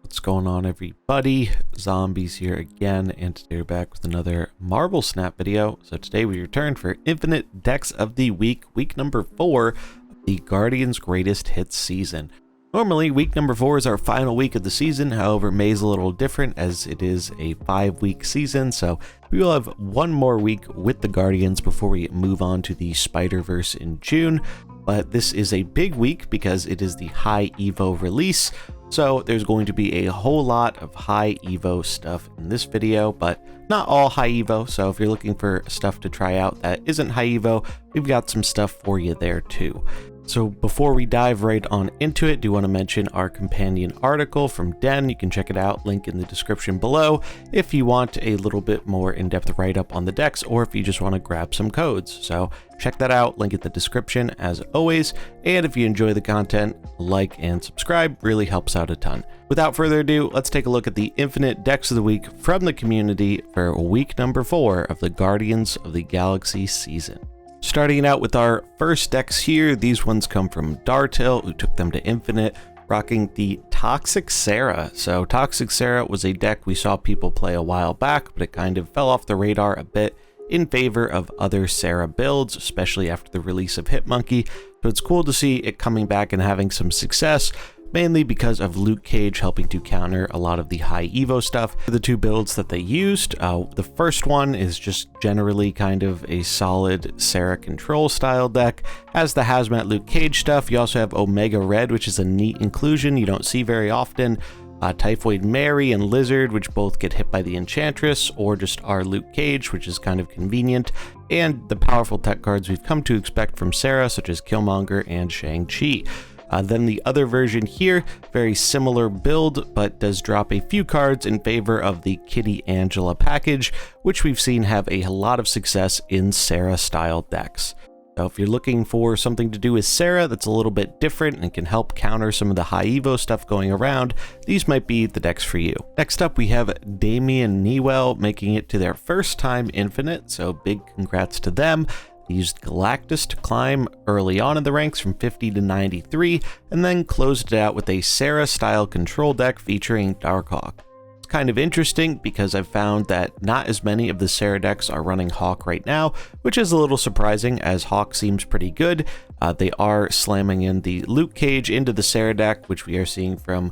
What's going on, everybody? Zombies here again, and today we're back with another Marble Snap video. So today we return for Infinite Decks of the Week, week number 4 of the Guardians Greatest Hits season. Normally, week number 4 is our final week of the season. However, May is a little different as it is a 5-week season, so we will have one more week with the Guardians before we move on to the Spider-Verse in June. But this is a big week because it is the High Evo release. So there's going to be a whole lot of High Evo stuff in this video, but not all High Evo. So if you're looking for stuff to try out that isn't High Evo, we've got some stuff for you there too. So before we dive right on into it, do want to mention our companion article from Den. You can check it out, link in the description below, if you want a little bit more in-depth write-up on the decks, or if you just want to grab some codes. So check that out, link in the description as always. And if you enjoy the content, like and subscribe, really helps out a ton. Without further ado, let's take a look at the Infinite Decks of the Week from the community for week number 4 of the Guardians of the Galaxy season. Starting out with our first decks here, these ones come from Dartil, who took them to Infinite, rocking the Toxic Sera. So Toxic Sera was a deck we saw people play a while back, but it kind of fell off the radar a bit in favor of other Sera builds, especially after the release of Hitmonkey. So it's cool to see it coming back and having some success, mainly because of Luke Cage helping to counter a lot of the High Evo stuff. The two builds that they used, the first one is just generally kind of a solid Sera Control style deck. Has the Hazmat Luke Cage stuff. You also have Omega Red, which is a neat inclusion you don't see very often. Typhoid Mary and Lizard, which both get hit by the Enchantress, or just our Luke Cage, which is kind of convenient. And the powerful tech cards we've come to expect from Sera, such as Killmonger and Shang-Chi. Then the other version here, very similar build, but does drop a few cards in favor of the Kitty Angela package, which we've seen have a lot of success in Sera style decks. So if you're looking for something to do with Sera that's a little bit different and can help counter some of the High Evo stuff going around, these might be the decks for you. Next up, we have Damian Newell making it to their first time Infinite, so big congrats to them. They used Galactus to climb early on in the ranks from 50 to 93, and then closed it out with a Sera-style control deck featuring Darkhawk. It's kind of interesting because I've found that not as many of the Sera decks are running Hawk right now, which is a little surprising as Hawk seems pretty good. They are slamming in the Luke Cage into the Sera deck, which we are seeing from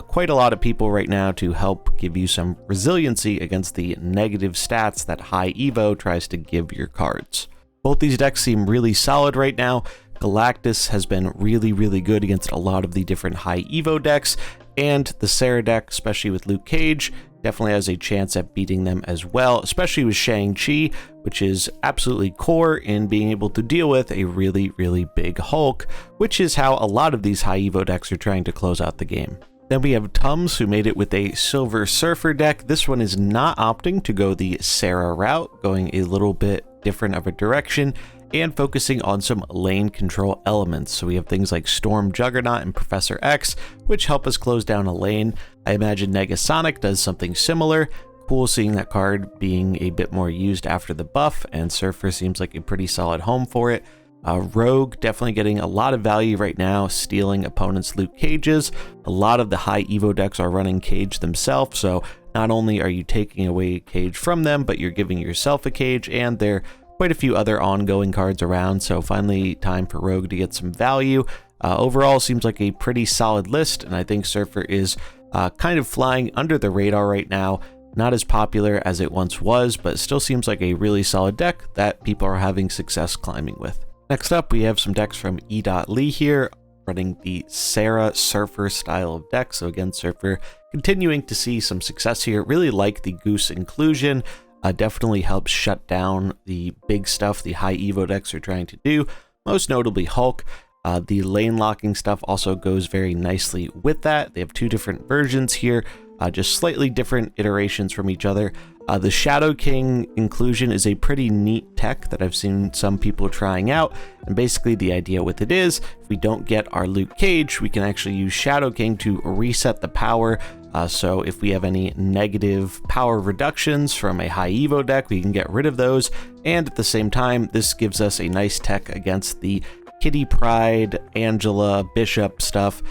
quite a lot of people right now to help give you some resiliency against the negative stats that High Evo tries to give your cards. Both these decks seem really solid right now. Galactus has been really good against a lot of the different High Evo decks, and the Sera deck, especially with Luke Cage, definitely has a chance at beating them as well, especially with Shang-Chi, which is absolutely core in being able to deal with a really big Hulk, which is how a lot of these High Evo decks are trying to close out the game. Then we have Tums, who made it with a Sera Surfer deck. This one is not opting to go the Sera route, going a little bit different of a direction and focusing on some lane control elements. So we have things like Storm Juggernaut and Professor X, which help us close down a lane. I imagine Negasonic does something similar. Cool seeing that card being a bit more used after the buff, and Surfer seems like a pretty solid home for it. Rogue definitely getting a lot of value right now, stealing opponents' Luke Cages. A lot of the High Evo decks are running Cage themselves, so not only are you taking away Cage from them, but you're giving yourself a Cage, and there are quite a few other ongoing cards around, so finally time for Rogue to get some value. Overall, seems like a pretty solid list, and I think Surfer is kind of flying under the radar right now. Not as popular as it once was, but still seems like a really solid deck that people are having success climbing with. Next up, we have some decks from E.Lee here, running the Sera Surfer style of deck. So again, Surfer continuing to see some success here. Really like the Goose inclusion. Definitely helps shut down the big stuff the High Evo decks are trying to do, most notably Hulk. The lane locking stuff also goes very nicely with that. They have two different versions here, just slightly different iterations from each other. The Shadow King inclusion is a pretty neat tech that I've seen some people trying out, and basically the idea with it is, if we don't get our Luke Cage, we can actually use Shadow King to reset the power. So if we have any negative power reductions from a High Evo deck, we can get rid of those, and at the same time, this gives us a nice tech against the Kitty Pryde, Angela, Bishop stuff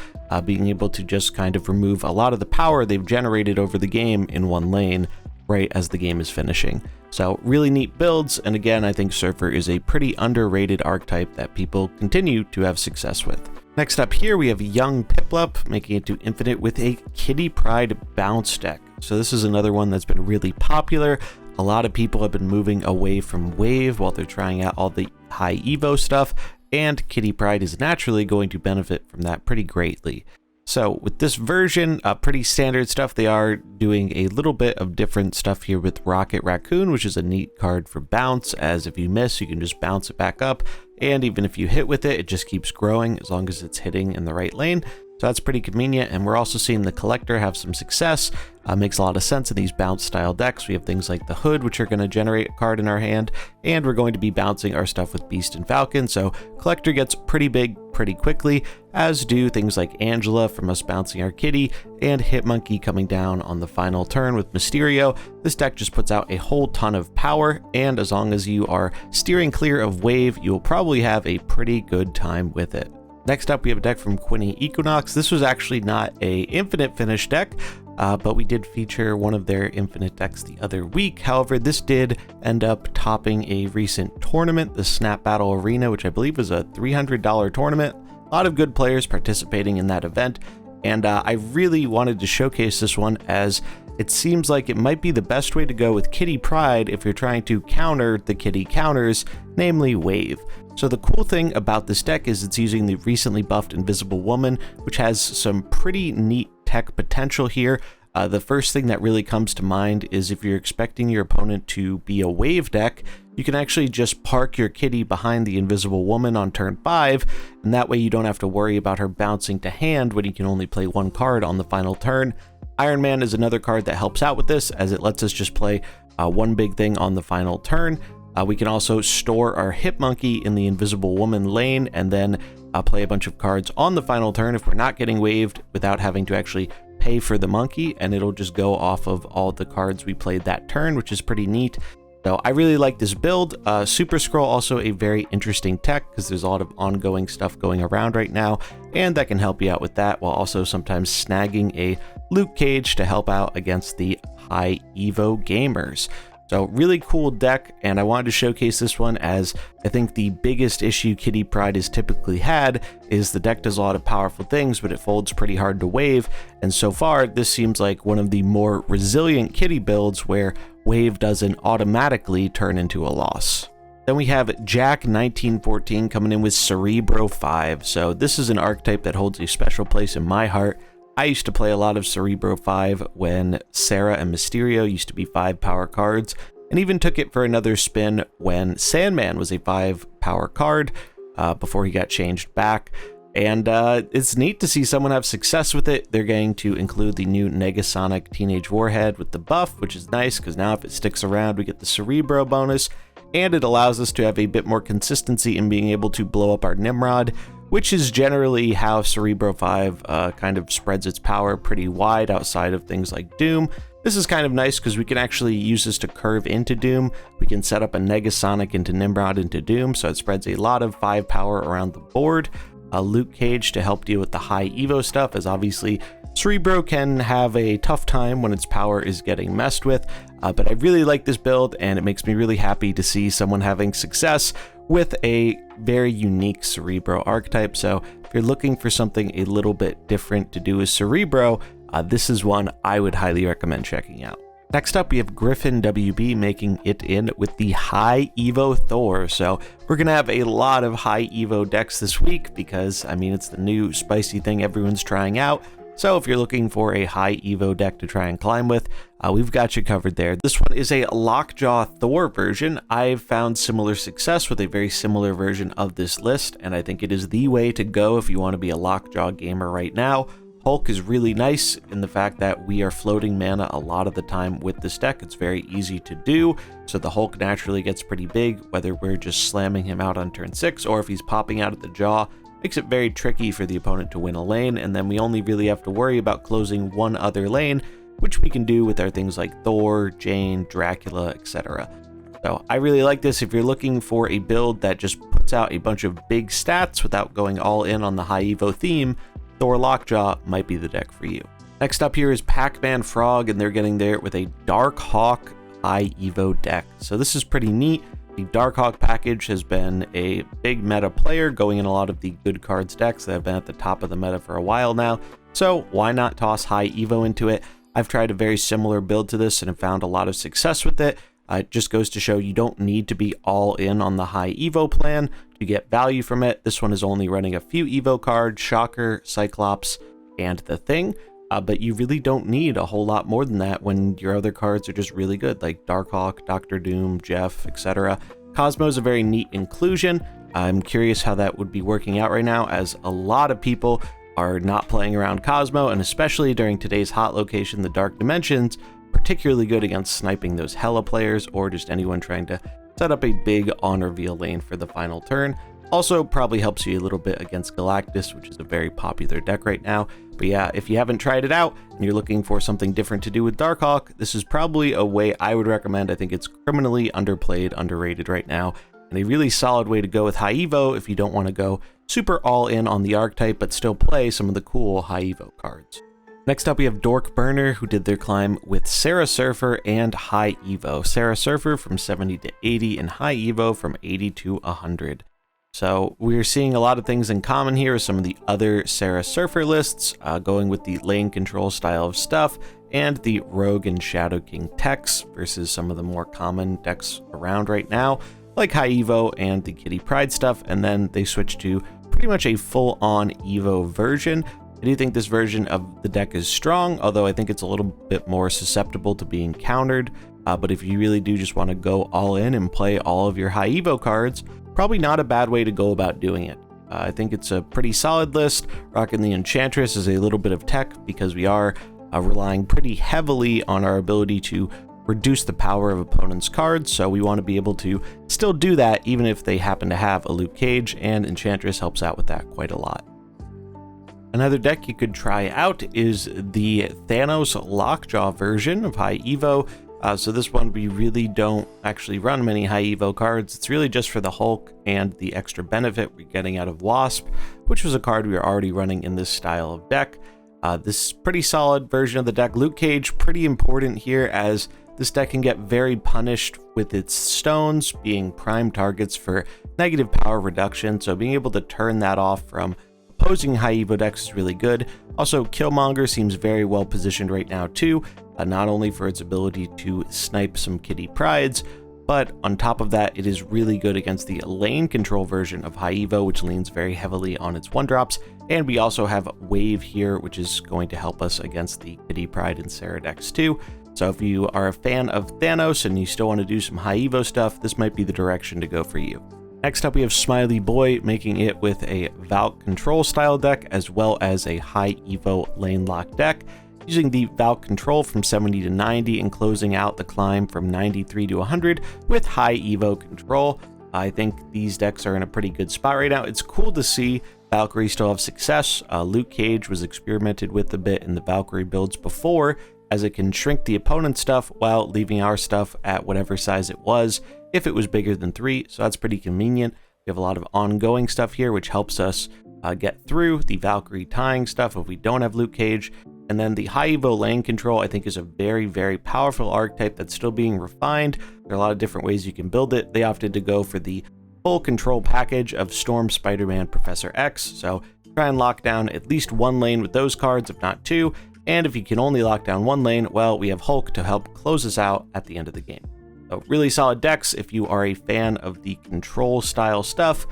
being able to just kind of remove a lot of the power they've generated over the game in one lane right as the game is finishing. So really neat builds, and again, I think Surfer is a pretty underrated archetype that people continue to have success with. Next up here, we have Young Piplup making it to Infinite with a Kitty Pryde bounce deck. So this is another one that's been really popular. A lot of people have been moving away from Wave while they're trying out all the high Evo stuff, and Kitty Pryde is naturally going to benefit from that pretty greatly. So with this version, pretty standard stuff. They are doing a little bit of different stuff here with Rocket Raccoon, which is a neat card for bounce, as if you miss, you can just bounce it back up. And even if you hit with it, it just keeps growing as long as it's hitting in the right lane. So that's pretty convenient. And we're also seeing the Collector have some success. Makes a lot of sense in these bounce style decks. We have things like the Hood, which are going to generate a card in our hand, and we're going to be bouncing our stuff with Beast and Falcon. So Collector gets pretty big pretty quickly, as do things like Angela from us bouncing our Kitty, and Hitmonkey coming down on the final turn with Mysterio. This deck just puts out a whole ton of power, and as long as you are steering clear of Wave, you'll probably have a pretty good time with it. Next up, we have a deck from Quinny Equinox. This was actually not a infinite finish deck, but we did feature one of their infinite decks the other week. However, this did end up topping a recent tournament, the Snap Battle Arena, which I believe was a $300 tournament. A lot of good players participating in that event, and I really wanted to showcase this one, as it seems like it might be the best way to go with Kitty Pryde if you're trying to counter the Kitty counters, namely Wave. So the cool thing about this deck is it's using the recently buffed Invisible Woman, which has some pretty neat tech potential here. The first thing that really comes to mind is if you're expecting your opponent to be a Wave deck, you can actually just park your Kitty behind the Invisible Woman on turn 5, and that way you don't have to worry about her bouncing to hand when you can only play one card on the final turn. Iron Man is another card that helps out with this, as it lets us just play one big thing on the final turn. We can also store our Hitmonkey in the Invisible Woman lane, and then play a bunch of cards on the final turn if we're not getting waved, without having to actually pay for the monkey, and it'll just go off of all the cards we played that turn, which is pretty neat. So I really like this build. Super Scroll, also a very interesting tech, because there's a lot of ongoing stuff going around right now, and that can help you out with that, while also sometimes snagging a Luke Cage to help out against the high Evo gamers. So really cool deck, and I wanted to showcase this one, as I think the biggest issue Kitty Pryde has typically had is the deck does a lot of powerful things, but it folds pretty hard to Wave, and so far this seems like one of the more resilient Kitty builds where Wave doesn't automatically turn into a loss. Then we have Jack 1914 coming in with Cerebro 5. So this is an archetype that holds a special place in my heart. I used to play a lot of Cerebro 5 when Sera and Mysterio used to be 5 power cards, and even took it for another spin when Sandman was a 5 power card before he got changed back. And it's neat to see someone have success with it. They're going to include the new Negasonic Teenage Warhead with the buff, which is nice, because now if it sticks around, we get the Cerebro bonus, and it allows us to have a bit more consistency in being able to blow up our Nimrod, which is generally how Cerebro 5 kind of spreads its power pretty wide outside of things like Doom. This is kind of nice because we can actually use this to curve into Doom. We can set up a Negasonic into Nimrod into Doom, so it spreads a lot of 5 power around the board. Luke Cage to help deal with the high Evo stuff, as obviously Cerebro can have a tough time when its power is getting messed with, but I really like this build, and it makes me really happy to see someone having success with a very unique Cerebro archetype. So if you're looking for something a little bit different to do with Cerebro, this is one I would highly recommend checking out. Next up, we have Griffin WB making it in with the high Evo Thor. So we're going to have a lot of high Evo decks this week, because, I mean, it's the new spicy thing everyone's trying out. So if you're looking for a high Evo deck to try and climb with, we've got you covered there. This one is a Lockjaw Thor version. I've found similar success with a very similar version of this list, and I think it is the way to go if you want to be a Lockjaw gamer right now. Hulk is really nice in the fact that we are floating mana a lot of the time with this deck. It's very easy to do, so the Hulk naturally gets pretty big, whether we're just slamming him out on turn 6 or if he's popping out at the jaw. Makes it very tricky for the opponent to win a lane, and then we only really have to worry about closing one other lane, which we can do with our things like Thor, Jane, Dracula, etc. So I really like this if you're looking for a build that just puts out a bunch of big stats without going all in on the high Evo theme. Thor Lockjaw might be the deck for you. Next up here is Pac-Man Frog, and they're getting there with a Dark Hawk High Evo deck. So this is pretty neat. The Dark Hawk package has been a big meta player, going in a lot of the good cards decks that have been at the top of the meta for a while now. So why not toss High Evo into it? I've tried a very similar build to this and have found a lot of success with it. It just goes to show you don't need to be all in on the High Evo plan to get value from it. This one is only running a few Evo cards, Shocker, Cyclops, and the Thing. But you really don't need a whole lot more than that when your other cards are just really good, like Darkhawk, Dr. Doom, Jeff, etc. Cosmo is a very neat inclusion. I'm curious how that would be working out right now, as a lot of people are not playing around Cosmo, and especially during today's hot location, the Dark Dimensions, particularly good against sniping those Hella players or just anyone trying to set up a big on-reveal lane for the final turn. Also probably helps you a little bit against Galactus, which is a very popular deck right now. But yeah, if you haven't tried it out and you're looking for something different to do with Darkhawk, this is probably a way I would recommend. I think it's criminally underplayed, underrated right now, and a really solid way to go with High Evo if you don't want to go super all in on the archetype but still play some of the cool High Evo cards. Next up, we have Dork Burner, who did their climb with Sera Surfer and High Evo. Sera Surfer from 70 to 80 and High Evo from 80 to 100. So we're seeing a lot of things in common here with some of the other Sera Surfer lists, going with the lane control style of stuff and the Rogue and Shadow King techs versus some of the more common decks around right now, like High Evo and the Kitty Pryde stuff, and then they switched to pretty much a full-on Evo version. I do think this version of the deck is strong, although I think it's a little bit more susceptible to being countered. But if you really do just want to go all in and play all of your High Evo cards, probably not a bad way to go about doing it. I think it's a pretty solid list. Rocking the Enchantress is a little bit of tech because we are relying pretty heavily on our ability to reduce the power of opponents' cards, so we want to be able to still do that even if they happen to have a Luke Cage, and Enchantress helps out with that quite a lot. Another deck you could try out is the Thanos Lockjaw version of High Evo. So this one, we really don't actually run many High Evo cards. It's really just for the Hulk and the extra benefit we're getting out of Wasp, which was a card we were already running in this style of deck. This pretty solid version of the deck. Luke Cage, pretty important here, as this deck can get very punished with its stones being prime targets for negative power reduction. So being able to turn that off from opposing High Evo decks is really good. Also, Killmonger seems very well positioned right now too, not only for its ability to snipe some Kitty Prydes, but on top of that, it is really good against the lane control version of High Evo, which leans very heavily on its 1-drops. And we also have Wave here, which is going to help us against the Kitty Pryde and Sera decks too. So if you are a fan of Thanos and you still want to do some High Evo stuff, this might be the direction to go for you. Next up, we have Smiley Boy, making it with a Valk Control style deck, as well as a High Evo lane lock deck, using the Valk Control from 70 to 90 and closing out the climb from 93 to 100 with High Evo Control. I think these decks are in a pretty good spot right now. It's cool to see Valkyrie still have success. Luke Cage was experimented with a bit in the Valkyrie builds before, as it can shrink the opponent's stuff while leaving our stuff at whatever size it was, if it was bigger than 3, so that's pretty convenient. We have a lot of ongoing stuff here, which helps us get through the Valkyrie tying stuff if we don't have Luke Cage. And then the High Evo lane control, I think, is a very, very powerful archetype that's still being refined. There are a lot of different ways you can build it. They opted to go for the full control package of Storm, Spider-Man, Professor X, so try and lock down at least one lane with those cards, if not 2. And if you can only lock down one lane, well, we have Hulk to help close us out at the end of the game. So really solid decks. If you are a fan of the control style stuff,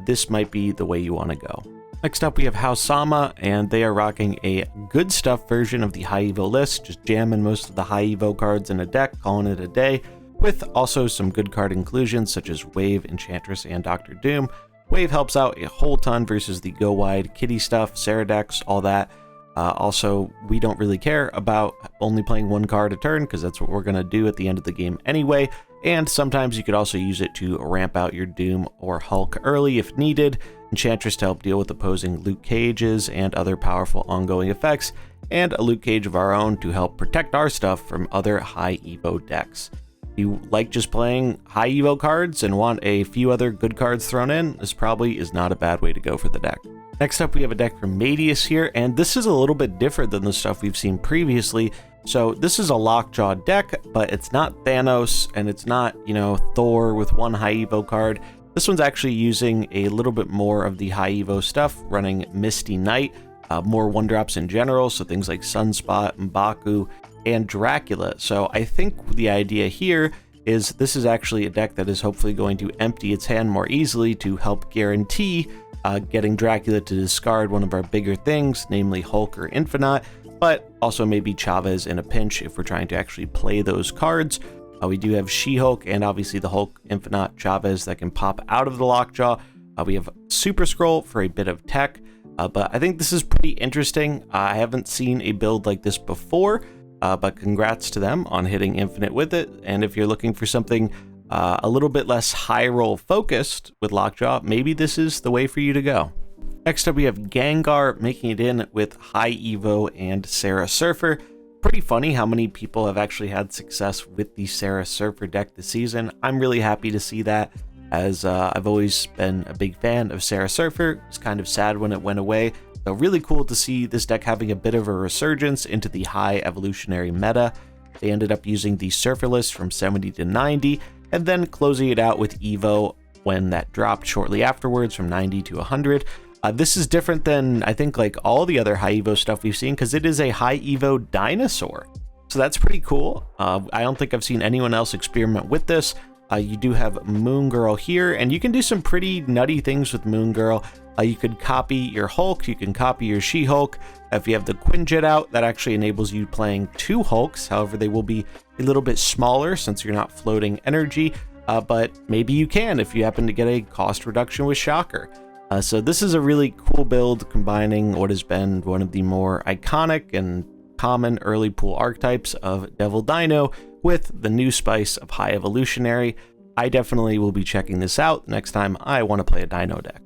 this might be the way you want to go. Next up, we have Hausama, and they are rocking a good stuff version of the High Evo list, just jamming most of the High Evo cards in a deck, calling it a day, with also some good card inclusions such as Wave, Enchantress, and Dr. Doom. Wave helps out a whole ton versus the go wide Kitty stuff, Sera decks, all that. Also, we don't really care about only playing one card a turn, because that's what we're going to do at the end of the game anyway. And sometimes you could also use it to ramp out your Doom or Hulk early if needed. Enchantress to help deal with opposing Luke Cages and other powerful ongoing effects, and a Luke Cage of our own to help protect our stuff from other High Evo decks. If you like just playing High Evo cards and want a few other good cards thrown in, this probably is not a bad way to go for the deck. Next up, we have a deck from Madius here, and this is a little bit different than the stuff we've seen previously. So this is a Lockjaw deck, but it's not Thanos, and it's not, you know, Thor with one high Evo card. This one's actually using a little bit more of the high Evo stuff, running Misty Knight, more 1-drops in general, so things like Sunspot, M'Baku, and Dracula. So I think the idea here is this is actually a deck that is hopefully going to empty its hand more easily to help guarantee getting Dracula to discard one of our bigger things, namely Hulk or Infinite, but also maybe Chavez in a pinch if we're trying to actually play those cards. We do have She-Hulk and obviously the Hulk, Infinite, Chavez that can pop out of the Lockjaw. We have Super Scroll for a bit of tech, but I think this is pretty interesting. I haven't seen a build like this before, but congrats to them on hitting Infinite with it. And if you're looking for something a little bit less high roll focused with Lockjaw, maybe this is the way for you to go. Next up, we have Gengar making it in with High Evo and Sera Surfer. Pretty funny how many people have actually had success with the Sera Surfer deck this season. I'm really happy to see that, as I've always been a big fan of Sera Surfer. It's kind of sad when it went away. So really cool to see this deck having a bit of a resurgence into the high evolutionary meta. They ended up using the Surfer list from 70 to 90, and then closing it out with Evo when that dropped shortly afterwards from 90 to 100. This is different than, I think, like all the other high Evo stuff we've seen, because it is a high Evo dinosaur. So that's pretty cool. I don't think I've seen anyone else experiment with this. You do have Moon Girl here, and you can do some pretty nutty things with Moon Girl. You could copy your Hulk, you can copy your She-Hulk. If you have the Quinjet out, that actually enables you playing 2 Hulks. However, they will be a little bit smaller since you're not floating energy, but maybe you can if you happen to get a cost reduction with Shocker. So this is a really cool build, combining what has been one of the more iconic and common early pool archetypes of Devil Dino with the new spice of High Evolutionary. I definitely will be checking this out next time I want to play a Dino deck.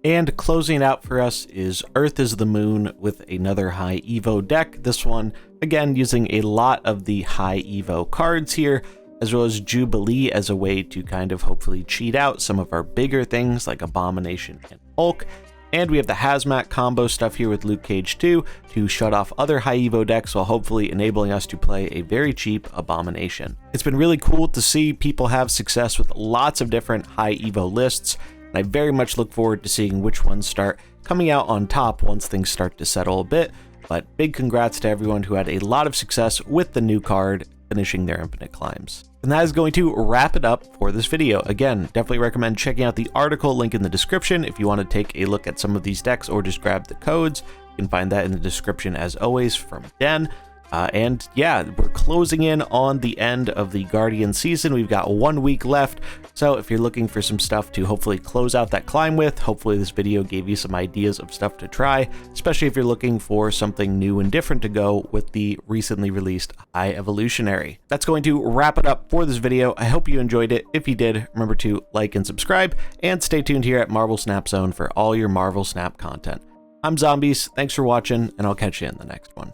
And closing it out for us is Earth is the Moon with another High Evo deck. This one, again, using a lot of the High Evo cards here, as well as Jubilee as a way to kind of hopefully cheat out some of our bigger things like Abomination and Hulk. And we have the Hazmat combo stuff here with Luke Cage 2 to shut off other high Evo decks while hopefully enabling us to play a very cheap Abomination. It's been really cool to see people have success with lots of different high Evo lists, and I very much look forward to seeing which ones start coming out on top once things start to settle a bit. But big congrats to everyone who had a lot of success with the new card, finishing their infinite climbs. And that is going to wrap it up for this video. Again, definitely recommend checking out the article, link in the description, if you want to take a look at some of these decks or just grab the codes. You can find that in the description as always from Den. And yeah, we're closing in on the end of the Guardian season. We've got 1 week left. So if you're looking for some stuff to hopefully close out that climb with, hopefully this video gave you some ideas of stuff to try, especially if you're looking for something new and different to go with the recently released High Evolutionary. That's going to wrap it up for this video. I hope you enjoyed it. If you did, remember to like and subscribe, and stay tuned here at Marvel Snap Zone for all your Marvel Snap content. I'm Zombies, thanks for watching, and I'll catch you in the next one.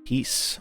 Peace.